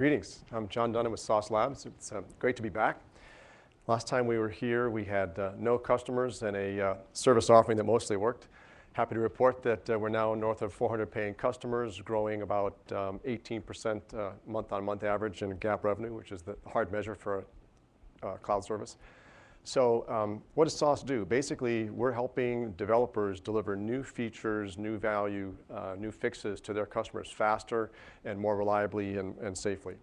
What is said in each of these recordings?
Greetings. I'm John Dunham with Sauce Labs. It's great to be back. Last time we were here, we had no customers and a service offering that mostly worked. Happy to report that we're now north of 400 paying customers, growing about 18% month-on-month average in GAAP revenue, which is the hard measure for a cloud service. So what does Sauce do? Basically, we're helping developers deliver new features, new value, new fixes to their customers faster and more reliably and safely.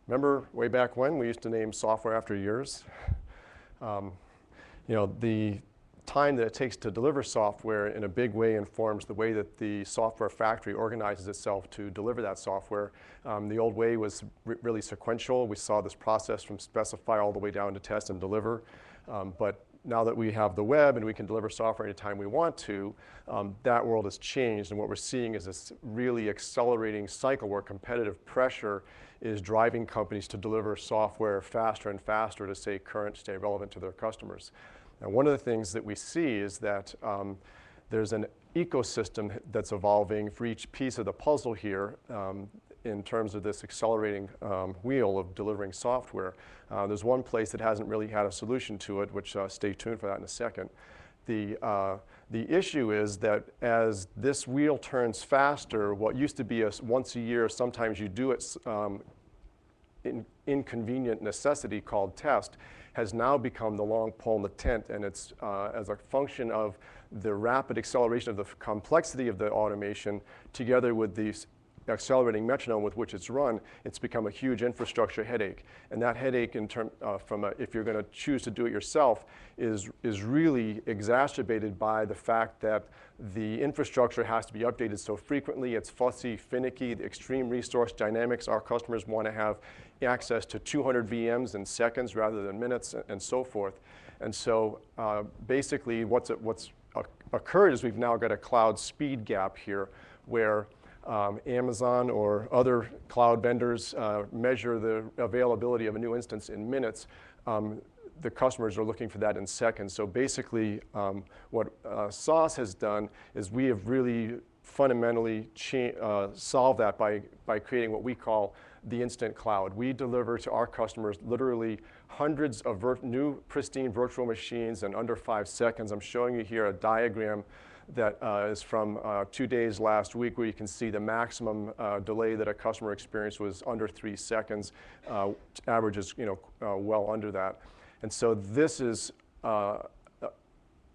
Remember way back when we used to name software after years? The time that it takes to deliver software in a big way informs the way that the software factory organizes itself to deliver that software. The old way was really sequential. We saw this process from specify all the way down to test and deliver. But now that we have the web and we can deliver software anytime we want to, that world has changed. And what we're seeing is this really accelerating cycle where competitive pressure is driving companies to deliver software faster and faster to stay current, stay relevant to their customers. And one of the things that we see is that there's an ecosystem that's evolving for each piece of the puzzle here in terms of this accelerating wheel of delivering software. There's one place that hasn't really had a solution to it, which stay tuned for that in a second. The issue is that as this wheel turns faster, what used to be a once a year, sometimes you do it inconvenient necessity called test, has now become the long pole in the tent, and it's as a function of the rapid acceleration of the complexity of the automation together with the accelerating metronome with which it's run, it's become a huge infrastructure headache. And that headache, if you're going to choose to do it yourself, is really exacerbated by the fact that the infrastructure has to be updated so frequently. It's fussy, finicky, the extreme resource dynamics. Our customers want to have access to 200 VMs in seconds rather than minutes, and so forth. And so basically what's occurred is we've now got a cloud speed gap here where Amazon or other cloud vendors measure the availability of a new instance in minutes. The customers are looking for that in seconds. So basically, what Sauce has done is we have really fundamentally solved that by creating what we call the instant cloud. We deliver to our customers literally hundreds of new pristine virtual machines in under 5 seconds. I'm showing you here a diagram that is from 2 days last week, where you can see the maximum delay that a customer experienced was under 3 seconds. Average is well under that. And so this is a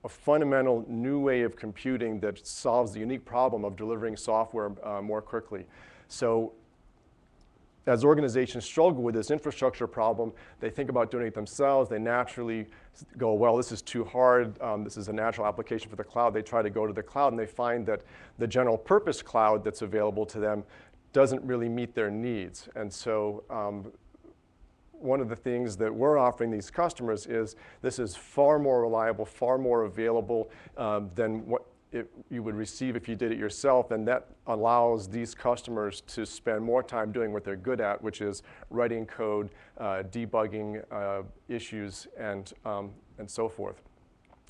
fundamental new way of computing that solves the unique problem of delivering software more quickly. So as organizations struggle with this infrastructure problem, they think about doing it themselves. They naturally go, well, this is too hard. This is a natural application for the cloud. They try to go to the cloud, and they find that the general purpose cloud that's available to them doesn't really meet their needs. And so one of the things that we're offering these customers is this is far more reliable, far more available than what you would receive if you did it yourself, and that allows these customers to spend more time doing what they're good at, which is writing code, debugging issues, and so forth.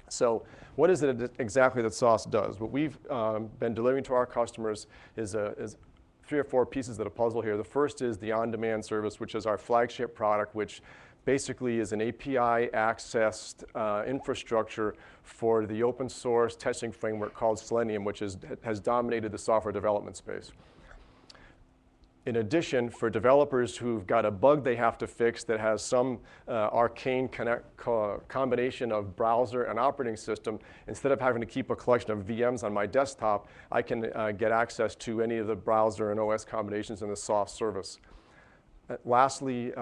So what is it exactly that Sauce does? What we've been delivering to our customers is 3 or 4 pieces of the puzzle here. The first is the on-demand service, which is our flagship product, which basically is an API-accessed infrastructure for the open source testing framework called Selenium, which has dominated the software development space. In addition, for developers who've got a bug they have to fix that has some arcane combination of browser and operating system, instead of having to keep a collection of VMs on my desktop, I can get access to any of the browser and OS combinations in the Sauce service. Lastly,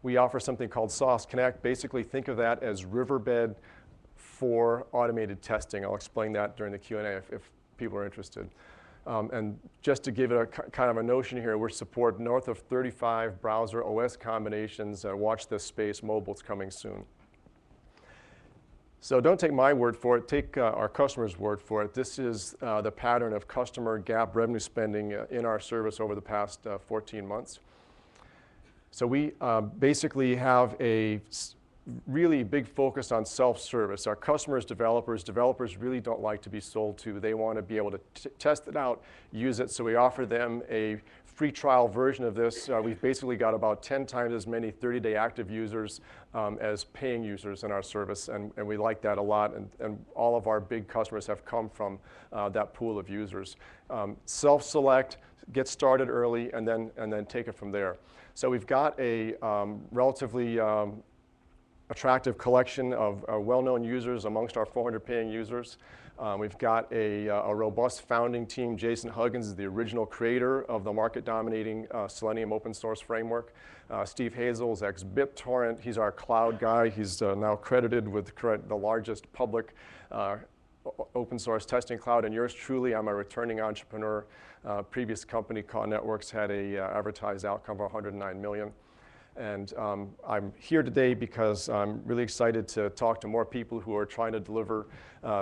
we offer something called Sauce Connect. Basically, think of that as Riverbed for automated testing. I'll explain that during the Q&A if people are interested. And just to give it a kind of a notion here, we support north of 35 browser OS combinations. Watch this space, mobile's coming soon. So don't take my word for it, take our customers' word for it. This is the pattern of customer GAAP revenue spending in our service over the past 14 months. So we basically have a really big focus on self-service. Our customers, developers really don't like to be sold to. They want to be able to test it out, use it. So we offer them a free trial version of this, we've basically got about 10 times as many 30-day active users as paying users in our service, and we like that a lot, and all of our big customers have come from that pool of users. Self-select, get started early, and then take it from there. So we've got a relatively attractive collection of well-known users amongst our 400 paying users. We've got a robust founding team. Jason Huggins is the original creator of the market-dominating Selenium open source framework. Steve Hazel is ex-BitTorrent. He's our cloud guy. He's now credited with the largest public open source testing cloud. And yours truly, I'm a returning entrepreneur. Previous company, Call Networks, had a advertised outcome of 109 million. And I'm here today because I'm really excited to talk to more people who are trying to deliver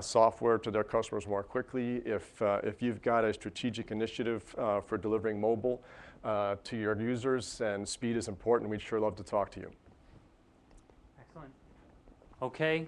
software to their customers more quickly. If you've got a strategic initiative for delivering mobile to your users, and speed is important, we'd sure love to talk to you. Excellent. Okay.